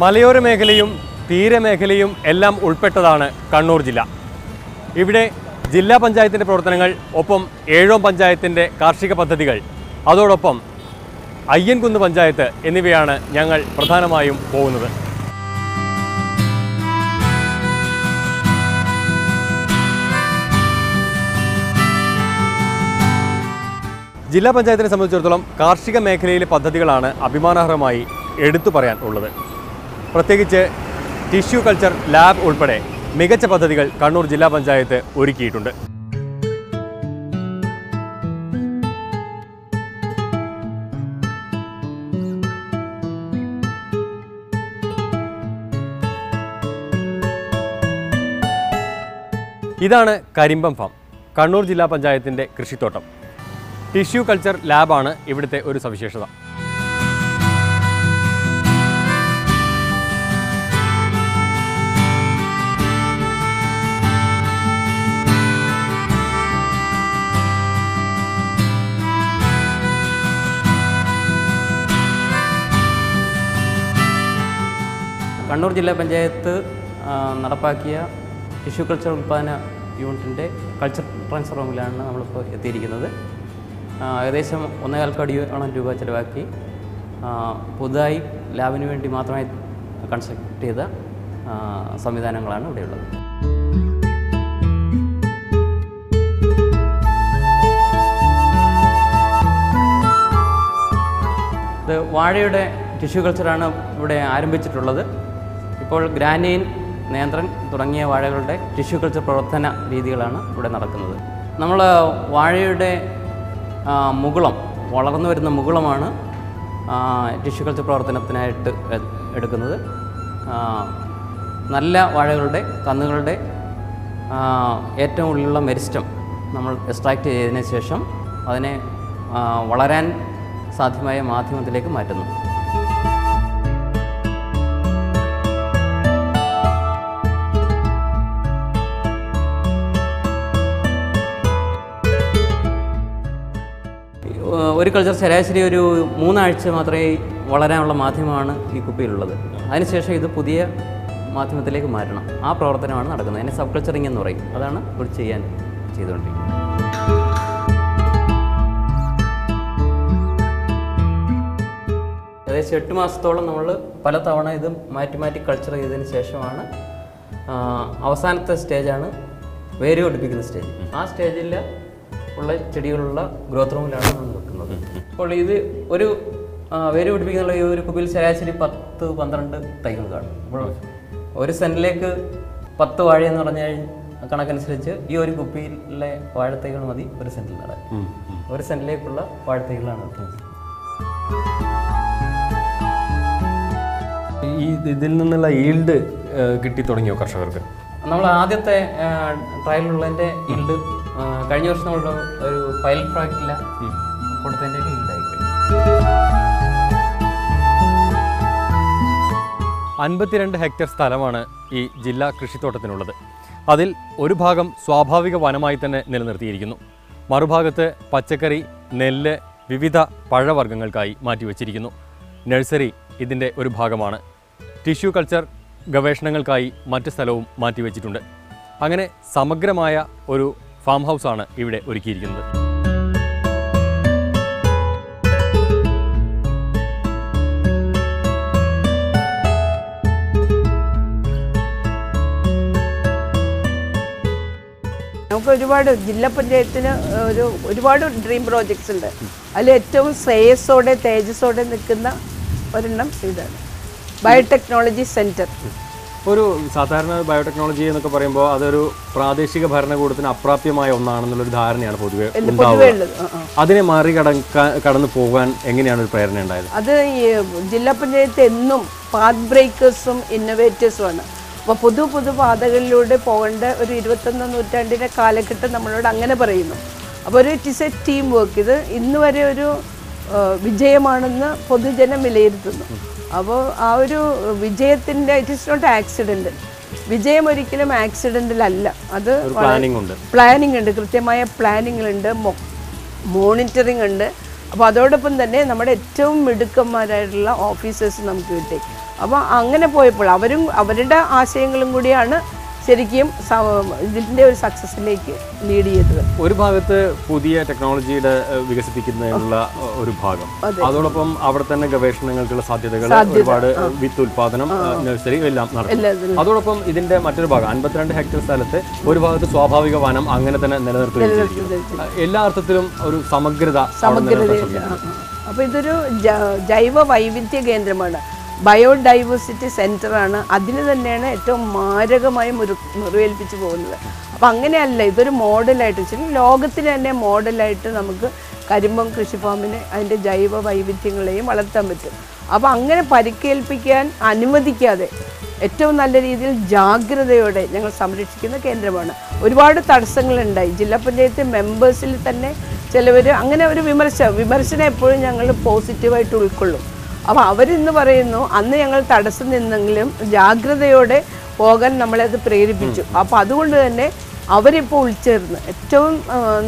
മലയോര മേഖലയും തീരമേഖലയും എല്ലാം ഉൾപ്പെട്ടതാണ് കണ്ണൂർ ജില്ല. ഇവിടെ ജില്ലാ പഞ്ചായത്തിൻ്റെ പ്രവർത്തനങ്ങൾ, ഒപ്പം ഏഴോം പഞ്ചായത്തിൻ്റെ കാർഷിക പദ്ധതികൾ, അതോടൊപ്പം അയ്യൻകുന്ന് പഞ്ചായത്ത് എന്നിവയാണ് ഞങ്ങൾ പ്രധാനമായും പോകുന്നത്. ജില്ലാ പഞ്ചായത്തിനെ സംബന്ധിച്ചിടത്തോളം കാർഷിക മേഖലയിലെ പദ്ധതികളാണ് അഭിമാനാർഹമായി എടുത്തു പറയാൻ ഉള്ളത്. പ്രത്യേകിച്ച് ടിഷ്യൂ കൾച്ചർ ലാബ് ഉൾപ്പെടെ മികച്ച പദ്ധതികൾ കണ്ണൂർ ജില്ലാ പഞ്ചായത്ത് ഒരുക്കിയിട്ടുണ്ട്. ഇതാണ് കരിമ്പം ഫാം, കണ്ണൂർ ജില്ലാ പഞ്ചായത്തിൻ്റെ കൃഷിത്തോട്ടം. ടിഷ്യൂ കൾച്ചർ ലാബാണ് ഇവിടുത്തെ ഒരു സവിശേഷത. കണ്ണൂർ ജില്ലാ പഞ്ചായത്ത് നടപ്പാക്കിയ ടിഷ്യൂ കൾച്ചർ ഉൽപ്പാദന യൂണിറ്റിൻ്റെ കൾച്ചർ ട്രാൻസ്ഫർ റൂമിലാണ് നമ്മളിപ്പോൾ എത്തിയിരിക്കുന്നത്. ഏകദേശം 1.25 കോടിയോളം രൂപ ചിലവാക്കി പുതുതായി ലാബിന് വേണ്ടി മാത്രമായി കൺസ്ട്രക്ട് ചെയ്ത സംവിധാനങ്ങളാണ് ഇവിടെയുള്ളത്. ഇത് വാഴയുടെ ടിഷ്യൂ കൾച്ചറാണ് ഇവിടെ ആരംഭിച്ചിട്ടുള്ളത്. ഇപ്പോൾ ഗ്രാനൈൻ, നേന്ത്രൻ തുടങ്ങിയ വാഴകളുടെ ടിഷ്യൂ കൾച്ചർ പ്രവർത്തന രീതികളാണ് ഇവിടെ നടക്കുന്നത്. നമ്മൾ വാഴയുടെ മുകുളം, വളർന്നു വരുന്ന മുകുളമാണ് ടിഷ്യൂ കൾച്ചർ പ്രവർത്തനത്തിനായിട്ട് എടുക്കുന്നത്. നല്ല വാഴകളുടെ കന്നുകളുടെ ഏറ്റവും ഉള്ളിലുള്ള മെരിസ്റ്റം നമ്മൾ എക്സ്ട്രാക്റ്റ് ചെയ്തതിന് ശേഷം അതിനെ വളരാൻ സാധ്യമായ മാധ്യമത്തിലേക്ക് മാറ്റുന്നു. ഒരു കൾച്ചർ ശരാശരി ഒരു 3 ആഴ്ച മാത്രമേ വളരാനുള്ള മാധ്യമമാണ് ഈ കുപ്പിയിലുള്ളത്. അതിനുശേഷം ഇത് പുതിയ മാധ്യമത്തിലേക്ക് മാറ്റണം. ആ പ്രവർത്തനമാണ് നടക്കുന്നത്. അതിനെ സബ് കൾച്ചറിങ് എന്ന് പറയും. അതാണ് ഇവിടെ ചെയ്തുകൊണ്ടിരിക്കുന്നത്. ഏകദേശം 8 മാസത്തോളം നമ്മൾ പല തവണ ഇത് മാറ്റി കൾച്ചർ ചെയ്തതിന് ശേഷമാണ് അവസാനത്തെ സ്റ്റേജാണ് വേര് പിടിപ്പിക്കുന്ന സ്റ്റേജ്. ആ സ്റ്റേജിൽ ഉള്ള ചെടികളുള്ള ഗ്രോത്ത് റൂമിലാണ് നമ്മൾ വെക്കുന്നത്. അപ്പോൾ ഇത് ഒരു വേര് പിടിപ്പിക്കുന്ന ഈ ഒരു കുപ്പിയിൽ ശരാശരി 10-12 തൈകൾ കാണും. അപ്പോൾ ഒരു സെൻറ്റിലേക്ക് 10 വാഴ എന്ന് പറഞ്ഞാൽ കണക്കനുസരിച്ച് ഈ ഒരു കുപ്പിയിലെ വാഴത്തൈകൾ മതി ഒരു സെൻറ്റിൽ നടാൻ. ഒരു സെൻറ്റിലേക്കുള്ള വാഴത്തൈകളാണ്. ഇതിൽ നിന്നുള്ള ഈൽഡ് കിട്ടി തുടങ്ങിയോ കർഷകർക്ക്? നമ്മൾ ആദ്യത്തെ ട്രയലിലുള്ളതിൻ്റെ ഈൽഡ് കഴിഞ്ഞ വർഷം നമ്മളുടെ ഒരു പൈലറ്റ് പ്രോജക്റ്റില്ല കൊടുത്തതിൻ്റെ ഈൽഡായി. 52 ഹെക്ടർ സ്ഥലമാണ് ഈ ജില്ലാ കൃഷിത്തോട്ടത്തിനുള്ളത്. അതിൽ ഒരു ഭാഗം സ്വാഭാവിക വനമായി തന്നെ നിലനിർത്തിയിരിക്കുന്നു. മറുഭാഗത്ത് പച്ചക്കറി, നെല്ല്, വിവിധ പഴവർഗ്ഗങ്ങൾക്കായി മാറ്റിവെച്ചിരിക്കുന്നു. നഴ്സറി ഇതിൻ്റെ ഒരു ഭാഗമാണ്. ടിഷ്യൂ കൾച്ചർ ഗവേഷണങ്ങൾക്കായി മറ്റ് സ്ഥലവും മാറ്റിവെച്ചിട്ടുണ്ട്. അങ്ങനെ സമഗ്രമായ ഒരു ഫാം ഹൗസാണ് ഇവിടെ ഒരുക്കിയിരിക്കുന്നത്. നമുക്ക് ഒരുപാട് ജില്ലാ പഞ്ചായത്തിന് ഒരുപാട് ഡ്രീം പ്രോജക്ട്സ് ഉണ്ട്. അതിൽ ഏറ്റവും ശ്രേയസ്സോടെ തേജസ്സോടെ നിൽക്കുന്ന ഒരെണ്ണം ഇതാണ് ബയോടെക്നോളജി സെൻറ്റർ. ഒരു സാധാരണ ബയോടെക്നോളജി എന്നൊക്കെ പറയുമ്പോൾ അതൊരു പ്രാദേശിക ഭരണകൂടത്തിന് അപ്രാപ്യമായ ഒന്നാണെന്നുള്ളൊരു ധാരണയാണ് പൊതുവെ ഉണ്ടാവുക. അതിനെ കടന്നു പോകാൻ എങ്ങനെയാണ് ഒരു പ്രേരണ ഉണ്ടായത്? അത് ഈ ജില്ലാ പഞ്ചായത്ത് എന്നും പാത്ത് ബ്രേക്കേഴ്സും ഇന്നോവേറ്റേഴ്സുമാണ്. അപ്പോൾ പുതുപാതകളിലൂടെ പോകേണ്ട ഒരു 21ാം നൂറ്റാണ്ടിൻ്റെ കാലഘട്ടം നമ്മളോട് അങ്ങനെ പറയുന്നു. അപ്പോൾ it is A team work. ഇത് ഇന്ന് വരെ ഒരു വിജയമാണെന്ന് പൊതുജനം വിലയിരുത്തുന്നു. അപ്പോൾ ആ ഒരു വിജയത്തിൻ്റെ ഇറ്റ് ഈസ് നോട്ട് ആക്സിഡൻറ്റ്. വിജയം ഒരിക്കലും ആക്സിഡൻ്റലല്ല. അത് പ്ലാനിങ് ഉണ്ട്, കൃത്യമായ പ്ലാനിങ്ങുണ്ട്, മോണിറ്ററിങ് ഉണ്ട്. അപ്പോൾ അതോടൊപ്പം തന്നെ നമ്മുടെ ഏറ്റവും മിടുക്കന്മാരായിട്ടുള്ള ഓഫീസേഴ്സ് നമുക്ക് കിട്ടി. അപ്പോൾ അങ്ങനെ പോയപ്പോൾ അവരുടെ ആശയങ്ങളും കൂടിയാണ് ശരിക്കും ഇതിൻ്റെ ഒരു സക്സസ്സിലേക്ക് ലീഡ് ചെയ്തത്. ഒരു ഭാഗത്ത് പുതിയ ടെക്നോളജിയുടെ വികസിപ്പിക്കുന്നതിനുള്ള ഒരു ഭാഗം, അതോടൊപ്പം അവിടെ തന്നെ ഗവേഷണങ്ങൾക്കുള്ള സാധ്യതകൾ, ഒരുപാട് വിത്ത് ഉൽപാദനം, നഴ്സറി എല്ലാം നടത്തും. അതോടൊപ്പം ഇതിന്റെ മറ്റൊരു ഭാഗം 52 ഹെക്ടർ സ്ഥലത്ത് ഒരു ഭാഗത്ത് സ്വാഭാവിക വനം അങ്ങനെ തന്നെ നിലനിർത്തുകയും എല്ലാ അർത്ഥത്തിലും ഒരു സമഗ്രത. അപ്പോൾ ഇതൊരു ജൈവ വൈവിധ്യ കേന്ദ്രമാണ്, ബയോഡൈവേഴ്സിറ്റി സെൻ്ററാണ്. അതിന് തന്നെയാണ് ഏറ്റവും മാരകമായി മുറിവേൽപ്പിച്ച് പോകുന്നത്. അപ്പം അങ്ങനെയല്ല, ഇതൊരു മോഡലായിട്ട് ശരി ലോകത്തിന് തന്നെ മോഡലായിട്ട് നമുക്ക് കരിമ്പം കൃഷി ഫാമിനെ അതിൻ്റെ ജൈവ വൈവിധ്യങ്ങളെയും വളർത്താൻ പറ്റും. അപ്പോൾ അങ്ങനെ പരിക്കേൽപ്പിക്കാൻ അനുവദിക്കാതെ ഏറ്റവും നല്ല രീതിയിൽ ജാഗ്രതയോടെ ഞങ്ങൾ സംരക്ഷിക്കുന്ന കേന്ദ്രമാണ്. ഒരുപാട് തടസ്സങ്ങളുണ്ടായി. ജില്ലാ പഞ്ചായത്ത് മെമ്പേഴ്സിൽ തന്നെ ചിലവർ അങ്ങനെ ഒരു വിമർശനം എപ്പോഴും ഞങ്ങൾ പോസിറ്റീവായിട്ട് ഉൾക്കൊള്ളും. അപ്പോൾ അവരിന്ന് പറയുന്നു അന്ന് ഞങ്ങൾ തടസ്സം നിന്നെങ്കിലും ജാഗ്രതയോടെ പോകാൻ നമ്മളത് പ്രേരിപ്പിച്ചു. അപ്പോൾ അതുകൊണ്ട് തന്നെ അവരിപ്പോൾ ഉൾച്ചേർന്ന് ഏറ്റവും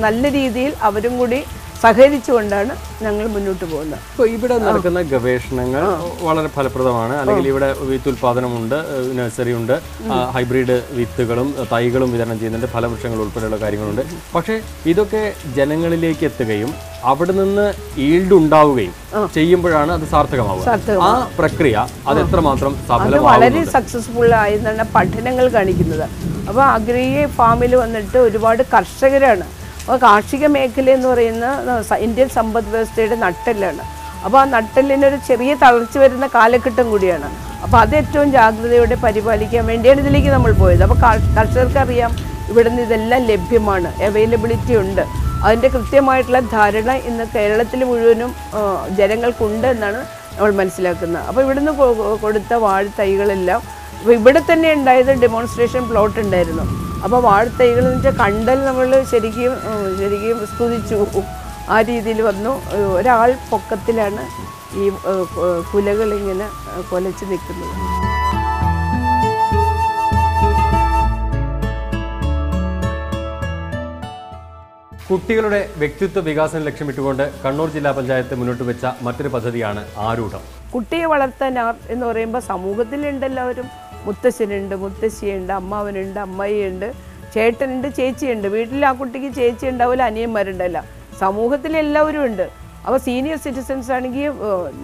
നല്ല രീതിയിൽ അവരും കൂടി സഹകരിച്ചുകൊണ്ടാണ് ഞങ്ങൾ മുന്നോട്ട് പോകുന്നത്. ഇപ്പോൾ ഇവിടെ നടക്കുന്ന ഗവേഷണങ്ങൾ വളരെ ഫലപ്രദമാണ്. അല്ലെങ്കിൽ ഇവിടെ വിത്ത് ഉൽപാദനമുണ്ട്, നഴ്സറി ഉണ്ട്, ഹൈബ്രിഡ് വിത്തുകളും തൈകളും വിതരണം ചെയ്യുന്നുണ്ട്, ഫലവൃക്ഷങ്ങൾ ഉൾപ്പെടെയുള്ള കാര്യങ്ങളുണ്ട്. പക്ഷേ ഇതൊക്കെ ജനങ്ങളിലേക്ക് എത്തുകയും അവിടെ നിന്ന് ഈൽഡ് ഉണ്ടാവുകയും ചെയ്യുമ്പോഴാണ് അത് സാർത്ഥകമാവുക. ആ പ്രക്രിയ അത് എത്രമാത്രം വളരെ സക്സസ്ഫുൾ ആയെന്നാണ് പഠനങ്ങൾ കാണിക്കുന്നത്. അപ്പോൾ അഗ്രി ഫാമിൽ വന്നിട്ട് ഒരുപാട് കർഷകരാണ്. അപ്പോൾ കാർഷിക മേഖല എന്ന് പറയുന്ന ഇന്ത്യൻ സമ്പദ് വ്യവസ്ഥയുടെ നട്ടെല്ലാണ്. അപ്പോൾ ആ നട്ടെല്ലിനൊരു ചെറിയ തളർച്ച വരുന്ന കാലഘട്ടം കൂടിയാണ്. അപ്പോൾ അത് ഏറ്റവും ജാഗ്രതയോടെ പരിപാലിക്കാൻ വേണ്ടിയാണ് ഇതിലേക്ക് നമ്മൾ പോയത്. അപ്പോൾ കർഷകർക്കറിയാം ഇവിടെ നിന്ന് ഇതെല്ലാം ലഭ്യമാണ്, അവൈലബിലിറ്റി ഉണ്ട്. അതിൻ്റെ കൃത്യമായിട്ടുള്ള ധാരണ ഇന്ന് കേരളത്തിൽ മുഴുവനും ജനങ്ങൾക്കുണ്ട് എന്നാണ് നമ്മൾ മനസ്സിലാക്കുന്നത്. അപ്പോൾ ഇവിടുന്ന് കൊടുത്ത വാഴത്തൈകളെല്ലാം അപ്പോൾ ഇവിടെ തന്നെ ഉണ്ടായത് ഡെമോൺസ്ട്രേഷൻ പ്ലോട്ട് ഉണ്ടായിരുന്നു. അപ്പോൾ വാഴത്തൈകൾ എന്ന് വെച്ചാൽ കണ്ടാൽ നമ്മൾ ശരിക്കും സ്തുതിച്ചു. ആ രീതിയിൽ വന്നു. ഒരാൾ പൊക്കത്തിലാണ് ഈ കുലകളിങ്ങനെ കൊലച്ച് നിൽക്കുന്നത്. കുട്ടികളുടെ വ്യക്തിത്വ വികാസം ലക്ഷ്യമിട്ടുകൊണ്ട് കണ്ണൂർ ജില്ലാ പഞ്ചായത്ത് മുന്നോട്ട് വെച്ച മറ്റൊരു പദ്ധതിയാണ് ആരൂഢം. കുട്ടിയെ വളർത്താൻ എന്ന് പറയുമ്പോൾ സമൂഹത്തിലുണ്ട് എല്ലാവരും. മുത്തശ്ശനുണ്ട്, മുത്തശ്ശിയുണ്ട്, അമ്മാവനുണ്ട്, അമ്മായിയുണ്ട്, ചേട്ടനുണ്ട്, ചേച്ചിയുണ്ട്. വീട്ടിൽ ആ കുട്ടിക്ക് ചേച്ചി ഉണ്ടാവില്ല, അനിയന്മാരുണ്ടല്ല. സമൂഹത്തിലെല്ലാവരും ഉണ്ട്. അപ്പോൾ സീനിയർ സിറ്റിസൺസ് ആണെങ്കിൽ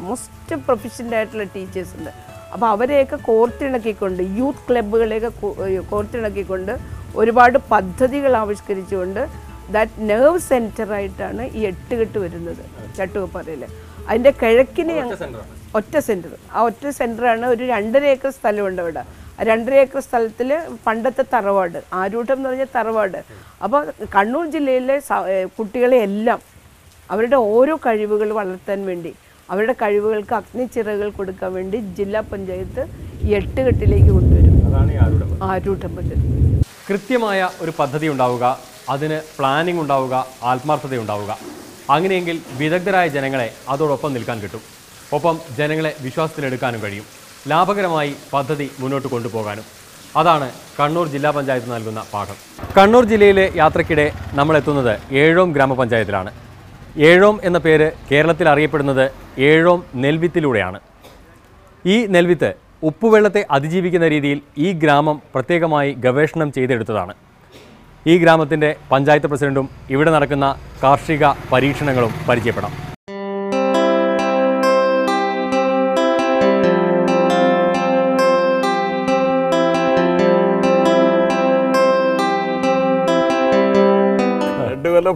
മോസ്റ്റ് പ്രൊഫഷണൽ ആയിട്ടുള്ള ടീച്ചേഴ്സ് ഉണ്ട്. അപ്പോൾ അവരെയൊക്കെ കോർത്തിണക്കിക്കൊണ്ട് യൂത്ത് ക്ലബ്ബുകളെയൊക്കെ കോർത്തിണക്കിക്കൊണ്ട് ഒരുപാട് പദ്ധതികൾ ആവിഷ്കരിച്ചുകൊണ്ട് ദാറ്റ് നെർവ് സെൻറ്ററായിട്ടാണ് ഈ 8 കെട്ട് വരുന്നത് ചട്ടുകപ്പാറയിൽ. അതിൻ്റെ കിഴക്കിന് ഒറ്റ സെൻറ്റർ. ആ ഒറ്റ സെൻറ്ററാണ്. ഒരു 2.5 ഏക്കർ സ്ഥലമുണ്ട് അവിടെ. ആ 2.5 ഏക്കർ സ്ഥലത്തിൽ പണ്ടത്തെ തറവാട്, ആരൂഢം എന്ന് പറഞ്ഞ തറവാട്. അപ്പോൾ കണ്ണൂർ ജില്ലയിലെ കുട്ടികളെ എല്ലാം അവരുടെ ഓരോ കഴിവുകൾ വളർത്താൻ വേണ്ടി, അവരുടെ കഴിവുകൾക്ക് അഗ്നിച്ചിറകൾ കൊടുക്കാൻ വേണ്ടി ജില്ലാ പഞ്ചായത്ത് 8 കെട്ടിലേക്ക് കൊണ്ടുവരും. ആരൂഢം പദ്ധതി. കൃത്യമായ ഒരു പദ്ധതി ഉണ്ടാവുക, അതിന് പ്ലാനിംഗ് ഉണ്ടാവുക, ആത്മാർത്ഥതയുണ്ടാവുക. അങ്ങനെയെങ്കിൽ വിദഗ്ധരായ ജനങ്ങളെ അതോടൊപ്പം നിൽക്കാൻ കിട്ടും. ഒപ്പം ജനങ്ങളെ വിശ്വാസത്തിലെടുക്കാനും കഴിയും. ലാഭകരമായി പദ്ധതി മുന്നോട്ട് കൊണ്ടുപോകാനും. അതാണ് കണ്ണൂർ ജില്ലാ പഞ്ചായത്ത് നൽകുന്ന പാഠം. കണ്ണൂർ ജില്ലയിലെ യാത്രയ്ക്കിടെ നമ്മൾ എത്തുന്നത് ഏഴോം ഗ്രാമപഞ്ചായത്തിലാണ്. ഏഴോം എന്ന പേര് കേരളത്തിൽ അറിയപ്പെടുന്നത് ഏഴോം നെൽവിത്തിലൂടെയാണ്. ഈ നെൽവിത്ത് ഉപ്പുവെള്ളത്തെ അതിജീവിക്കുന്ന രീതിയിൽ ഈ ഗ്രാമം പ്രത്യേകമായി ഗവേഷണം ചെയ്തെടുത്തതാണ്. ഈ ഗ്രാമത്തിൻ്റെ പഞ്ചായത്ത് പ്രസിഡന്റും ഇവിടെ നടക്കുന്ന കാർഷിക പരീക്ഷണങ്ങളും പരിചയപ്പെടാം.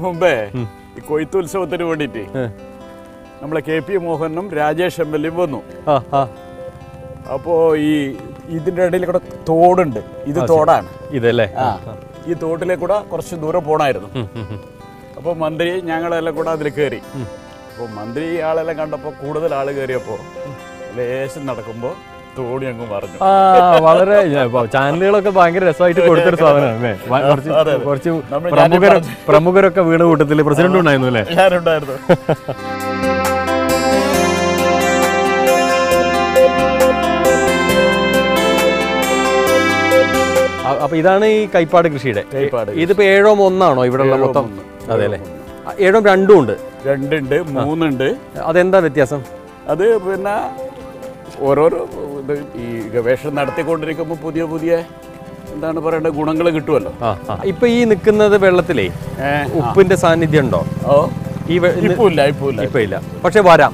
മുമ്പേ ഈ കൊയ്ത്തുത്സവത്തിന് വേണ്ടിയിട്ട് നമ്മളെ KP മോഹനും രാജേഷ് MLA വന്നു. അപ്പോ ഇതിന്റെ ഇടയിൽ കൂടെ തോടുണ്ട്. ഇത് തോടാണ് ഇതല്ലേ. ഈ തോട്ടിലേക്കൂടെ കുറച്ച് ദൂരം പോണായിരുന്നു. അപ്പോൾ മന്ത്രി ഞങ്ങളെല്ലാം കൂടെ അതിൽ കയറി. അപ്പോൾ മന്ത്രി ആളെല്ലാം കണ്ടപ്പോൾ കൂടുതൽ ആൾ കയറിയപ്പോൾ ലേശം നടക്കുമ്പോൾ തോണി അങ്ങ് മറിഞ്ഞു. ആ വളരെ ചാനലുകളൊക്കെ ഭയങ്കര രസമായിട്ട് കൊടുത്തൊരു സാധനമാണ് കുറച്ച് പ്രമുഖരൊക്കെ വീണ കൂട്ടത്തില് പ്രസിഡന്റ് ഉണ്ടായിരുന്നു അല്ലേ? ഞാനുണ്ടായിരുന്നു. അപ്പൊ ഇതാണ് ഈ കൈപ്പാട് കൃഷിയുടെ. ഇതിപ്പോ 7 1 ഇവിടെ ഉള്ള മൊത്തം? അതെ അല്ലേ. 7 2 ഉണ്ട്. 2 ഉണ്ട്, 3 ഉണ്ട്. അതെന്താ വ്യത്യാസം? അത് പിന്നെ ഓരോരോ ഈ ഗവേഷണം നടത്തിക്കൊണ്ടിരിക്കുമ്പോൾ പുതിയ പുതിയ എന്താണ് പറയേണ്ടത് ഗുണങ്ങൾ കിട്ടുമല്ലോ. ഇപ്പൊ ഈ നിൽക്കുന്നത് വെള്ളത്തിലേ ഉപ്പിന്റെ സാന്നിധ്യം ഉണ്ടോ? ഇപ്പൊ ഇല്ല, പക്ഷെ വരാം.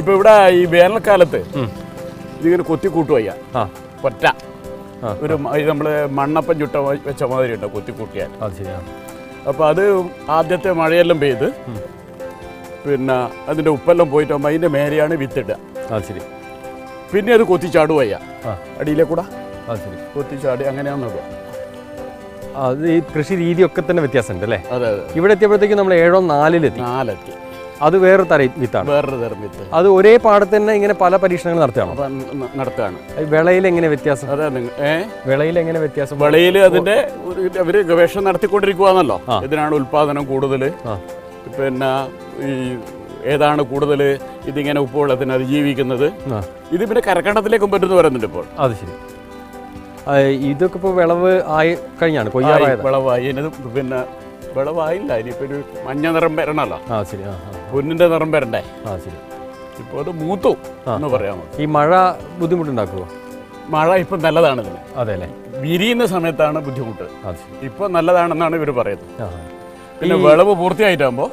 ഇപ്പൊ ഇവിടെ ഈ വേനൽക്കാലത്ത് ഇതിങ്ങനെ കൊത്തി കൂട്ടുവയ്യ ഒറ്റ ഒരു നമ്മള് മണ്ണപ്പം ചുട്ട വെച്ച മാതിരി ഉണ്ടോ കൊത്തി കൂട്ടിയാൽ. അപ്പൊ അത് ആദ്യത്തെ മഴയെല്ലാം പെയ്ത് പിന്നെ അതിന്റെ ഉപ്പെല്ലാം പോയിട്ടാകുമ്പോ അതിന്റെ മേലെയാണ് വിത്തിടുക. പിന്നെ അത് കൊത്തി ചാടുവയ്യ അടിയിലെ കൂടെ കൊത്തി ചാടി അങ്ങനെയാണ് നടുക. അത് ഈ കൃഷി രീതി ഒക്കെ തന്നെ വ്യത്യാസമുണ്ട് അല്ലേ? അതെ അതെ. ഇവിടെ എത്തിയപ്പോഴത്തേക്ക് നമ്മൾ 7 4 അത് വേറൊരു തരം വിത്താണ്. വേറൊരു തരം വിത്ത്. അത് ഒരേ പാടത്ത് തന്നെ ഇങ്ങനെ പല പരീക്ഷണങ്ങൾ നടത്തുകയാണ്. വിളയിൽ എങ്ങനെ വ്യത്യാസം? വിളയിൽ എങ്ങനെ വ്യത്യാസം? വിളയിൽ അതിന്റെ അവര് ഗവേഷണം നടത്തിക്കൊണ്ടിരിക്കുകയാണല്ലോ. ഇതിനാണ് ഉൽപാദനം കൂടുതൽ, പിന്നെ ഈ ഏതാണ് കൂടുതൽ ഇതിങ്ങനെ ഉപ്പുവെള്ളത്തിന് അതിജീവിക്കുന്നത്. ഇത് പിന്നെ കരക്കണ്ടത്തിലേക്കും പറ്റുമെന്ന് പറയുന്നുണ്ട് ഇപ്പോൾ. അത് ശരി. ഇതൊക്കെ ഇപ്പോൾ വിളവ് ആയി കഴിഞ്ഞാണ്, വിളവായി. പിന്നെ വിളവായില്ല, ഇനിയിപ്പോ ഒരു മഞ്ഞ നിറം വരണല്ലോ. ശരി. പൊന്നിന്റെ നിറം വരണ്ടേ? ശരി. ഇപ്പോൾ അത് മൂത്തു എന്ന് പറയാമോ. ഈ മഴ ബുദ്ധിമുട്ടുണ്ടാക്കുമോ? മഴ ഇപ്പം നല്ലതാണ് ഇതിന്. അതെ അല്ലേ. വിരിയുന്ന സമയത്താണ് ബുദ്ധിമുട്ട്. ഇപ്പൊ നല്ലതാണെന്നാണ് ഇവർ പറയുന്നത്. പിന്നെ വിളവ് പൂർത്തിയായിട്ടാകുമ്പോ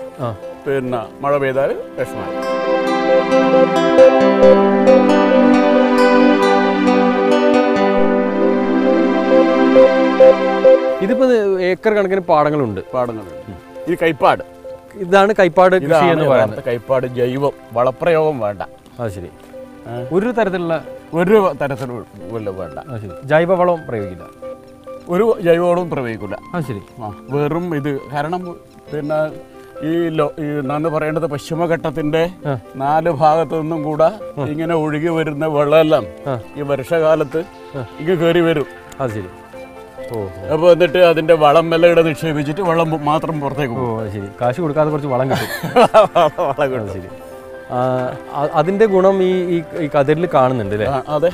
പിന്നെ മഴ പെയ്താൽ വിഷമമായി. ഇതിപ്പോ ഏക്കർ കണക്കിന് പാടങ്ങളുണ്ട്. ഇത് കൈപ്പാട്. ഇതാണ് കൈപ്പാട് കൃഷി എന്ന് പറയുന്നത്. കൈപ്പാട് ജൈവം, വളപ്രയോഗം വേണ്ട. അത് ശരി. ഒരു തരത്തിലുള്ള വേണ്ട. ജൈവവളം പ്രയോഗിക്കില്ല. ഒരു ജൈവവളവും പ്രയോഗിക്കില്ല. ശരി. വെറും ഇത് കാരണം പിന്നെ ഈ എന്നാന്ന് പറയേണ്ടത് പശ്ചിമഘട്ടത്തിന്റെ 4 ഭാഗത്തു നിന്നും കൂടെ ഇങ്ങനെ ഒഴുകി വരുന്ന വെള്ളമെല്ലാം ഈ വർഷകാലത്ത് ഇങ്ങനെ കയറി വരും. അത് ശരി. അപ്പൊ എന്നിട്ട് അതിന്റെ വളം മെല്ലെ ഇവിടെ നിക്ഷേപിച്ചിട്ട് വെള്ളം മാത്രം പുറത്തേക്ക് പോകും. ശരി. കാശ് കൊടുക്കാതെ കുറച്ച് വളം കിട്ടും. ശരി. അതിന്റെ ഗുണം ഈ കതിരിൽ കാണുന്നുണ്ട് അല്ലേ? അതെ.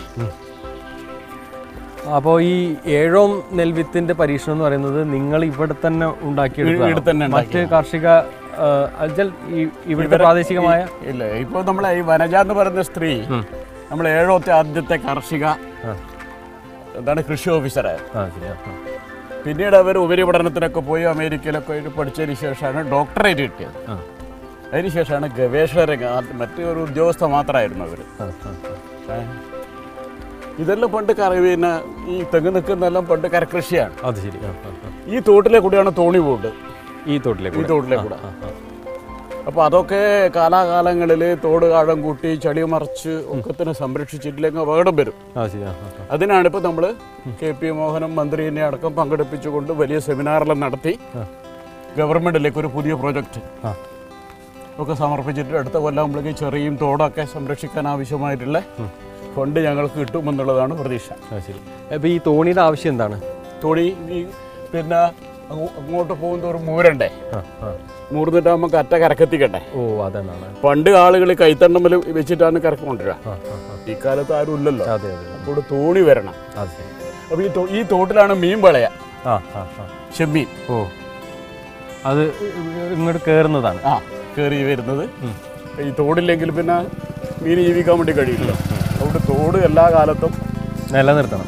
അപ്പോൾ ഈ 7 നെൽവിത്തിന്റെ പരീക്ഷണം എന്ന് പറയുന്നത് നിങ്ങൾ ഇവിടെ തന്നെ ഉണ്ടാക്കിയെടുത്തതാണ്? മറ്റ് കാർഷിക ഇവിടുത്തെ പ്രാദേശികമായ ഇല്ല. ഇപ്പോൾ നമ്മളെ ഈ വനജ എന്ന് പറയുന്ന സ്ത്രീ നമ്മൾ 7ത്തെ ആദ്യത്തെ കാർഷിക എന്താണ് കൃഷി ഓഫീസറായിരുന്നു. പിന്നീട് അവർ ഉപരിപഠനത്തിനൊക്കെ പോയി അമേരിക്കയിലൊക്കെ പഠിച്ചതിന് ശേഷമാണ് ഡോക്ടറേറ്റ് കിട്ടിയത്. അതിനുശേഷമാണ് ഗവേഷണ മറ്റൊരു ഉദ്യോഗസ്ഥ മാത്രമായിരുന്നു അവർ. ഇതെല്ലാം പണ്ട് പിന്നെ ഈ തെങ്ങ് നിൽക്കുന്നതെല്ലാം പണ്ട് കരകൃഷിയാണ്. അത് ശരി. ഈ തോട്ടിലെ കൂടെയാണ് തോണി പോകുന്നത്. ഈ തോട്ടിലെ കൂടെ. അപ്പോൾ അതൊക്കെ കാലാകാലങ്ങളിൽ തോട് ആഴം കൂട്ടി ചളി മറിച്ച് ഒക്കത്തിന് സംരക്ഷിച്ചിട്ടില്ലെങ്കിൽ അപകടം വരും. അതിനാണ് ഇപ്പോൾ നമ്മൾ KP മോഹനം മന്ത്രിനെ അടക്കം പങ്കെടുപ്പിച്ചുകൊണ്ട് വലിയ സെമിനാറെല്ലാം നടത്തി ഗവൺമെന്റിലേക്ക് ഒരു പുതിയ പ്രോജക്റ്റ് ഒക്കെ സമർപ്പിച്ചിട്ട് അടുത്ത കൊല്ലാകുമ്പോഴേക്ക് ചെറിയും തോടൊക്കെ സംരക്ഷിക്കാൻ ആവശ്യമായിട്ടുള്ള ഫണ്ട് ഞങ്ങൾക്ക് കിട്ടുമെന്നുള്ളതാണ് പ്രതീക്ഷ. ശരി. അപ്പോൾ ഈ തോണിയുടെ ആവശ്യം എന്താണ്? തോണി പിന്നെ അങ്ങോട്ട് പോകുന്നതോറും മൂരണ്ടേ, മൂർന്നിട്ട് നമുക്ക് അറ്റ കരക്കെത്തിക്കണ്ടേ. അതാണ്. പണ്ട് ആളുകൾ കൈത്തണ്ടമ്മൽ വെച്ചിട്ടാണ് കരക്ക് കൊണ്ടുവരിക. ഇക്കാലത്ത് ആരും ഇല്ലല്ലോ. അപ്പോൾ തോണി വരണം. അപ്പൊ ഈ തോട്ടിലാണ് മീൻ വിളയ, ചെമ്മീൻ. അത് ഇങ്ങോട്ട് കയറുന്നതാണ്. കയറി വരുന്നത്. ഈ തോടില്ലെങ്കിൽ പിന്നെ മീൻ ജീവിക്കാൻ വേണ്ടി കഴിയില്ല. അതുകൊണ്ട് തോട് എല്ലാ കാലത്തും നിലനിർത്തണം.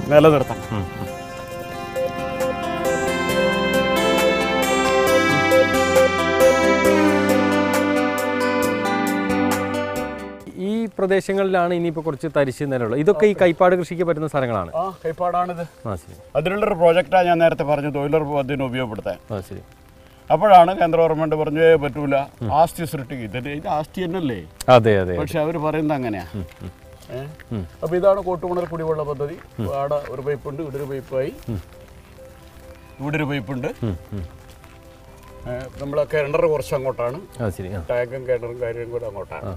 ഈ പ്രദേശങ്ങളിലാണ് ഇനിയിപ്പോൾ കുറച്ച് തരിശ് നിലമുള്ളത്. ഇതൊക്കെ ഈ കൈപ്പാട് കൃഷിക്ക് പറ്റുന്ന സ്ഥലങ്ങളാണ്. കൈപ്പാടാണിത്. അതിനുള്ളൊരു പ്രോജക്റ്റാണ് ഞാൻ നേരത്തെ പറഞ്ഞു, തൊഴിലുറപ്പ് പദ്ധതി ഉപയോഗപ്പെടുത്താൻ. ശരി. അപ്പോഴാണ് കേന്ദ്ര ഗവൺമെന്റ് പറഞ്ഞു പറ്റൂല, ആസ്തി സൃഷ്ടിക്കും. ഇത് ആസ്തി തന്നെയല്ലേ? അതെ അതെ. പക്ഷെ അവർ പറയുന്നത് അങ്ങനെയാ. അപ്പൊ ഇതാണ് കോട്ടുമണൽ കുടിവെള്ള പദ്ധതി. അവിടെ ഒരു പൈപ്പുണ്ട്, ഇവിടെ ഒരു പൈപ്പായി, ഇവിടെ ഒരു പൈപ്പുണ്ട്. നമ്മളെ കിണർ കുറച്ച് അങ്ങോട്ടാണ്, ടാങ്കും കിണറും കാര്യവും കൂടെ അങ്ങോട്ടാണ്.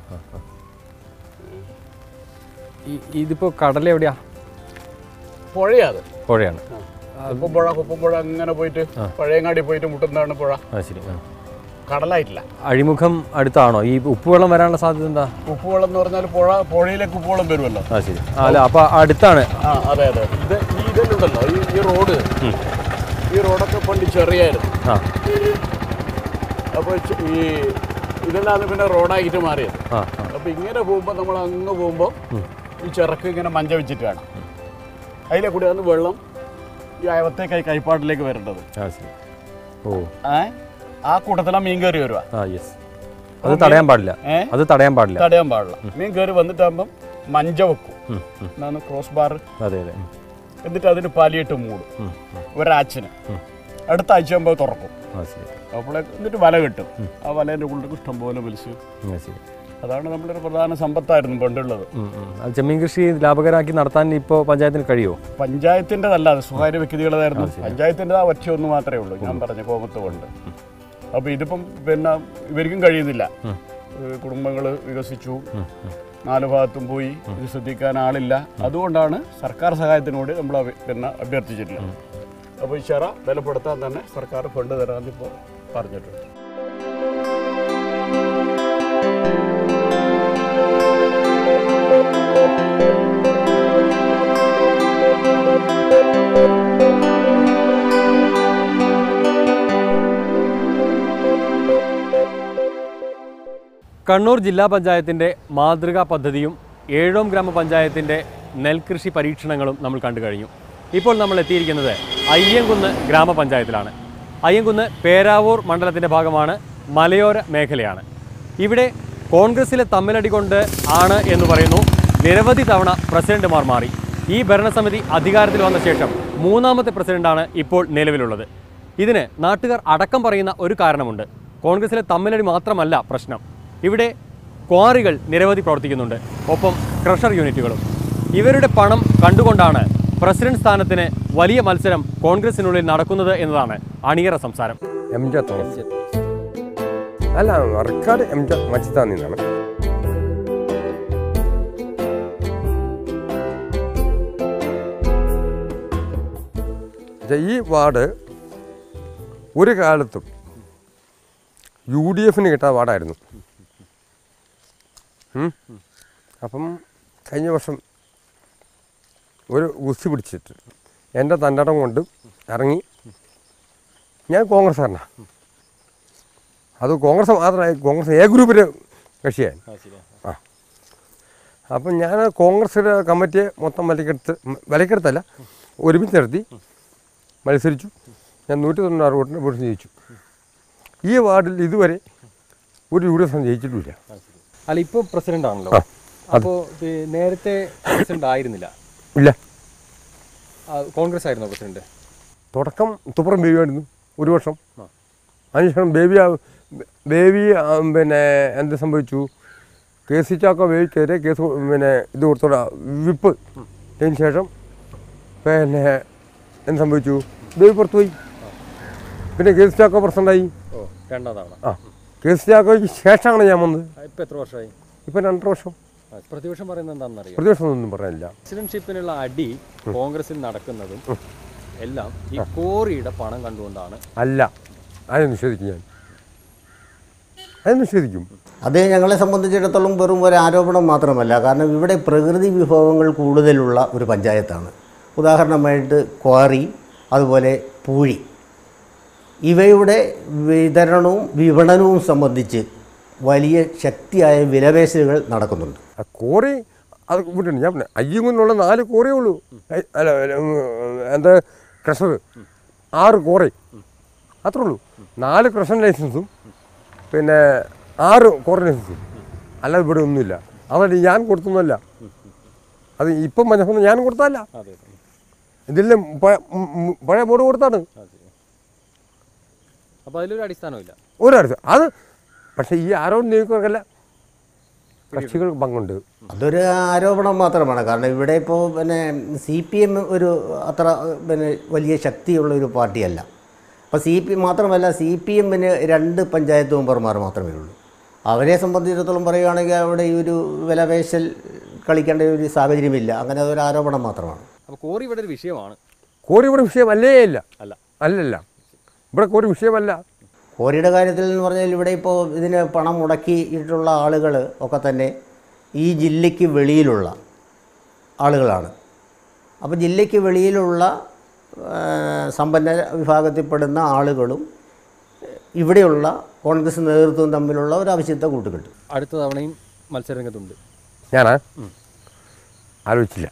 ഇതിപ്പോൾ കടൽ എവിടെയാ? പുഴയാത്. പുഴയാണ്. കുപ്പമ്പുഴ അങ്ങനെ പോയിട്ട് പഴയങ്ങാടി പോയിട്ട് മുട്ടുന്നതാണ് പുഴ. ശരി. കടലായിട്ടില്ല. അഴിമുഖം അടുത്താണോ? ഈ ഉപ്പുവെള്ളം വരാനുള്ള സാധ്യത എന്താ? ഉപ്പുവെള്ളം എന്ന് പറഞ്ഞാൽ പുഴയിലേക്ക് ഉപ്പുവെള്ളം വരുമല്ലോ. ശരി. അല്ല, അപ്പൊ അടുത്താണ്. അതെ. ഇതെല്ലാം ഈ റോഡ്, ഈ റോഡൊക്കെ പണ്ട് ചെറിയായിരുന്നു. അപ്പോൾ ഈ ഇതെല്ലാം പിന്നെ റോഡായിട്ട് മാറിയത്. അപ്പോൾ ഇങ്ങനെ പോകുമ്പോൾ നമ്മൾ അങ്ങ് പോകുമ്പോൾ ഈ ചിറക്ക് ഇങ്ങനെ മഞ്ച വെച്ചിട്ട് വേണം. അതിലെ കൂടെ വന്ന് വെള്ളം ഈ അയവത്തേക്കായി കൈപ്പാട്ടിലേക്ക് വരേണ്ടത്. ആ കൂട്ടത്തിലാണ് മീൻ കയറി വരുക. അത് തടയാൻ പാടില്ല. മീൻ കയറി വന്നിട്ടാകുമ്പം മഞ്ച വെക്കും, എന്നാണ് ക്രോസ് ബാർ. എന്നിട്ട് അതിന് പാലിയിട്ട് മൂടും ഒരാഴ്ചന്. അടുത്ത ആഴ്ച ആകുമ്പോൾ തുറക്കും. അപ്പോൾ എന്നിട്ട് വല കിട്ടും. ആ വലേൻ്റെ ഉള്ളിൽ ഇഷ്ടംപോലെ മത്സ്യം. അതാണ് നമ്മുടെ ഒരു പ്രധാന സമ്പത്തായിരുന്നു പണ്ടുള്ളത്. ചെമ്മീൻ കൃഷി ലാഭകരമാക്കി നടത്താൻ ഇപ്പോൾ പഞ്ചായത്തിന് കഴിയുമോ? പഞ്ചായത്തിൻ്റെതല്ല, അത് സ്വകാര്യ വ്യക്തികളായിരുന്നു. പഞ്ചായത്തിൻ്റെ ആ ഒറ്റയൊന്നും മാത്രമേ ഉള്ളൂ, ഞാൻ പറഞ്ഞ കോമത്ത് കൊണ്ട്. അപ്പോൾ ഇതിപ്പം പിന്നെ ഇവർക്കും കഴിയുന്നില്ല. കുടുംബങ്ങൾ വികസിച്ചു, 4 ഭാഗത്തും പോയി, ഇത് ശ്രദ്ധിക്കാൻ ആളില്ല. അതുകൊണ്ടാണ് സർക്കാർ സഹായത്തിനോട് നമ്മൾ പിന്നെ അഭ്യർത്ഥിച്ചിട്ടുള്ളത്. അപ്പോൾ ഈ ചിറ ബലപ്പെടുത്താൻ തന്നെ സർക്കാർ ഫണ്ട് തരാമെന്ന് ഇപ്പോൾ പറഞ്ഞിട്ടുണ്ട്. കണ്ണൂർ ജില്ലാ പഞ്ചായത്തിൻ്റെ മാതൃകാ പദ്ധതിയും ഏഴോം ഗ്രാമപഞ്ചായത്തിൻ്റെ നെൽകൃഷി പരീക്ഷണങ്ങളും നമ്മൾ കണ്ടു കഴിഞ്ഞു. ഇപ്പോൾ നമ്മൾ എത്തിയിരിക്കുന്നത് അയ്യങ്കുന്ന് ഗ്രാമപഞ്ചായത്തിലാണ്. അയ്യങ്കുന്ന് പേരാവൂർ മണ്ഡലത്തിൻ്റെ ഭാഗമാണ്, മലയോര മേഖലയാണ്. ഇവിടെ കോൺഗ്രസിലെ തമ്മിലടി കൊണ്ട് ആണ് എന്ന് പറയുന്നു നിരവധി തവണ പ്രസിഡന്റുമാർ മാറി. ഈ ഭരണസമിതി അധികാരത്തിൽ വന്ന ശേഷം 3ാമത്തെ പ്രസിഡന്റാണ് ഇപ്പോൾ നിലവിലുള്ളത്. ഇതിന് നാട്ടുകാർ അടക്കം പറയുന്ന ഒരു കാരണമുണ്ട്. കോൺഗ്രസിലെ തമ്മിലടി മാത്രമല്ല പ്രശ്നം, ഇവിടെ ക്വാറികൾ നിരവധി പ്രവർത്തിക്കുന്നുണ്ട്, ഒപ്പം ക്രഷർ യൂണിറ്റുകളും. ഇവരുടെ പണം കണ്ടുകൊണ്ടാണ് പ്രസിഡന്റ് സ്ഥാനത്തിന് വലിയ മത്സരം കോൺഗ്രസിനുള്ളിൽ നടക്കുന്നത് എന്നതാണ് അണിയറ സംസാരം. അല്ല, വർക്കാട് മച്ചിത്താന്നിൽ നിന്നാണ്. ഈ വാർഡ് ഒരു കാലത്തും UDFന് കിട്ടാത്ത വാർഡായിരുന്നു. അപ്പം കഴിഞ്ഞ വർഷം ഒരു ഗുസ്തി പിടിച്ചിട്ട് എൻ്റെ തന്നടം കൊണ്ട് ഇറങ്ങി. ഞാൻ കോൺഗ്രസ്സുകാരനാണ്. അത് കോൺഗ്രസ് മാത്രമായി, കോൺഗ്രസ് എ ഗ്രൂപ്പിലെ കക്ഷിയായി. അപ്പം ഞാൻ കോൺഗ്രസിൻ്റെ കമ്മിറ്റിയെ മൊത്തം വിലക്കെടുത്തല്ല, ഒരുമിച്ച് നിർത്തി മത്സരിച്ചു. ഞാൻ 196 വോട്ടിന് വോട്ട് ജയിച്ചു. ഈ വാർഡിൽ ഇതുവരെ ഒരു UDF ജയിച്ചിട്ടില്ല. അല്ല, ഇപ്പോൾ പ്രസിഡന്റ് ആണല്ലോ, അപ്പോൾ നേരത്തെ പ്രസിഡന്റ് ആയിരുന്നില്ല? ഇല്ല, കോൺഗ്രസ് ആയിരുന്നോ പ്രസിഡന്റ്? തുടക്കം തുപ്പറം ബേബിയായിരുന്നു ഒരു വർഷം. അതിനുശേഷം ബേബി പിന്നെ എന്ത് സംഭവിച്ചു, KC ചാക്കോ ബേബിക്കെതിരെ കേസ് പിന്നെ ഇത് കൊടുത്തോളാ വിപ്പ്. അതിന് ശേഷം പിന്നെ എന്ത് സംഭവിച്ചു, ബേബി പുറത്തു പോയി. പിന്നെ KC ചാക്കോ പ്രസിഡന്റായി. KC ചാക്കോയ്ക്ക് ശേഷമാണ് ഞാൻ വന്നത്. ഇപ്പം എത്ര വർഷമായി? ഇപ്പം 2.5 വർഷം. പ്രതിപക്ഷം പറയുന്നത് എന്താണെന്നറിയാം? പ്രതിപക്ഷം ഒന്നും പറയാനില്ല. പ്രസിഡന്റ്ഷിപ്പിനുള്ള അടി കോൺഗ്രസിൽ നടക്കുന്നതും എല്ലാം ഈ കോറിയുടെ പണം കണ്ടുകൊണ്ടാണ്. അല്ല, അത് നിഷേധിക്കും. അത് നിഷേധിക്കും. അത് ഞങ്ങളെ സംബന്ധിച്ചിടത്തോളം വെറും ഒരു ആരോപണം മാത്രമല്ല. കാരണം ഇവിടെ പ്രകൃതി വിഭവങ്ങൾ കൂടുതലുള്ള ഒരു പഞ്ചായത്താണ്. ഉദാഹരണമായിട്ട് ക്വാറി, അതുപോലെ പൂഴി, ഇവയുടെ വിതരണവും വിപണനവും സംബന്ധിച്ച് വലിയ ശക്തിയായ വിലപേശലുകൾ നടക്കുന്നുണ്ട്. കോറി അത് വിട്ടുണ്ട്. ഞാൻ അയ്യങ്കുന്നുള്ള 4 കോറിയേ ഉള്ളൂ. അല്ല, എന്താ ക്രഷർ 6 കോറി, അത്രേ ഉള്ളൂ. 4 ക്രഷർ ലൈസൻസും പിന്നെ 6 കോറി ലൈസൻസും. അല്ലാതെ ഇവിടെ ഒന്നുമില്ല. അതല്ല ഞാൻ കൊടുത്തൊന്നുമല്ല. അത് ഇപ്പം മനസ്സിൽ ഞാൻ കൊടുത്തല്ല. ഇതെല്ലാം പഴയ ബോർഡ് കൊടുത്താണ്. അപ്പോൾ അതിലൊരു അടിസ്ഥാനമില്ല, ഒരു അടിസ്ഥാനം. അത് പക്ഷേ ഈ ആരോപണം നീക്കുകയല്ല, കക്ഷികൾക്ക് പങ്കുണ്ട്. അതൊരു ആരോപണം മാത്രമാണ്. കാരണം ഇവിടെ ഇപ്പോൾ പിന്നെ CPM ഒരു അത്ര പിന്നെ വലിയ ശക്തിയുള്ള ഒരു പാർട്ടിയല്ല. അപ്പോൾ മാത്രമല്ല CPMന് 2 പഞ്ചായത്ത് മെമ്പർമാർ മാത്രമേ ഉള്ളൂ. അവരെ സംബന്ധിച്ചിടത്തോളം പറയുകയാണെങ്കിൽ അവിടെ ഈ ഒരു വിലപേശൽ കളിക്കേണ്ട ഒരു സാഹചര്യമില്ല. അങ്ങനെ അതൊരു ആരോപണം മാത്രമാണ്. അപ്പോൾ കോറി ഇവിടെ ഒരു വിഷയമാണ്. കോറി ഇവിടെ വിഷയമല്ലേ ഇല്ല. അല്ല. അല്ലല്ല, ഇവിടെ കോറി വിഷയമല്ല. കോറിയുടെ കാര്യത്തിൽ എന്ന് പറഞ്ഞാൽ ഇവിടെ ഇപ്പോൾ ഇതിന് പണം മുടക്കിയിട്ടുള്ള ആളുകൾ ഒക്കെ തന്നെ ഈ ജില്ലയ്ക്ക് വെളിയിലുള്ള ആളുകളാണ്. അപ്പോൾ ജില്ലയ്ക്ക് വെളിയിലുള്ള സമ്പന്ന വിഭാഗത്തിൽപ്പെടുന്ന ആളുകളും ഇവിടെയുള്ള കോൺഗ്രസ് നേതൃത്വവും തമ്മിലുള്ള ഒരു അവിശുദ്ധ കൂട്ടുകെട്ട്. അടുത്ത തവണയും മത്സരരംഗത്തുണ്ട്. ഞാനാ ആലോചിച്ചില്ല.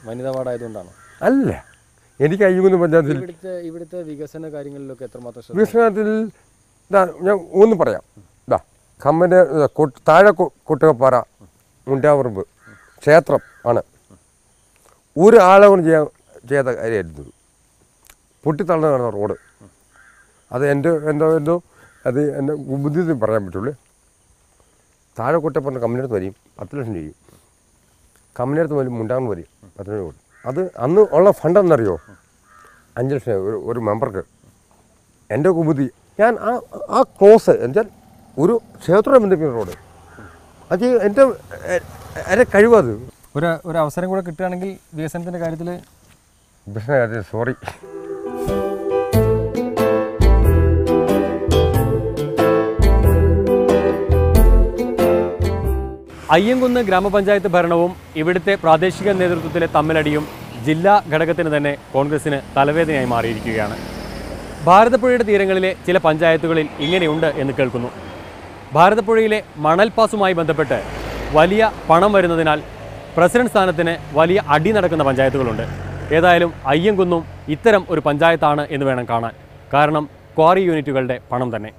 വനിതാ വാർഡായതുകൊണ്ടാണ്? അല്ല, എനിക്ക് അയ്യൂന്ന് പഞ്ചായത്തിൽ ഇവിടുത്തെ വികസന കാര്യങ്ങളിലൊക്കെ എത്രമാത്രം ശ്രദ്ധ? വികസനത്തിൽ ഞാൻ ഒന്ന് പറയാം. കമ്മൻ്റെ താഴെ കൊട്ടുകപ്പാറ മുണ്ടാവറമ്പ് ക്ഷേത്രം ആണ് ഒരു ആളവൻ ചെയ്ത കാര്യമായിരുന്നു. പൊട്ടിത്തള്ളു നടന്ന റോഡ്. അത് എന്തോ അത് എൻ്റെ ബുദ്ധിയിൽ പറയാൻ പറ്റുള്ളൂ. താഴെ കൊട്ടപ്പറ കമ്പനിയടുത്ത് വരും 10 ലക്ഷം ചെയ്യും. കമ്പനിയടുത്ത് വരും മുണ്ടാകുന്ന വരും 10 ലക്ഷം കൊടുക്കും. അത് അന്ന് ഉള്ള ഫണ്ട് എന്നറിയോ? 5 ലക്ഷം ഒരു മെമ്പർക്ക്. എൻ്റെ ബുദ്ധി ഞാൻ ആ ക്ലോസ് എന്നുവെച്ചാൽ ഒരു ക്ഷേത്രം ബന്ധിപ്പിക്കുന്ന റോഡ്. അത് എൻ്റെ കഴിവത്. ഒരു അവസരം കൂടെ കിട്ടുകയാണെങ്കിൽ വികസനത്തിൻ്റെ കാര്യത്തിൽ സോറി. അയ്യങ്കുന്ന് ഗ്രാമപഞ്ചായത്ത് ഭരണവും ഇവിടുത്തെ പ്രാദേശിക നേതൃത്വത്തിലെ തമ്മിലടിയും ജില്ലാ ഘടകത്തിന് തന്നെ കോൺഗ്രസിന് തലവേദനയായി മാറിയിരിക്കുകയാണ്. ഭാരതപ്പുഴയുടെ തീരങ്ങളിലെ ചില പഞ്ചായത്തുകളിൽ ഇങ്ങനെയുണ്ട് എന്ന് കേൾക്കുന്നു. ഭാരതപ്പുഴയിലെ മണൽ പാസുമായി ബന്ധപ്പെട്ട് വലിയ പണം വരുന്നതിനാൽ പ്രസിഡന്റ് സ്ഥാനത്തിന് വലിയ അടി നടക്കുന്ന പഞ്ചായത്തുകളുണ്ട്. ഏതായാലും അയ്യങ്കുന്നും ഇത്തരം ഒരു പഞ്ചായത്താണ് എന്ന് വേണം കാണാൻ. കാരണം ക്വാറി യൂണിറ്റുകളുടെ പണം തന്നെ.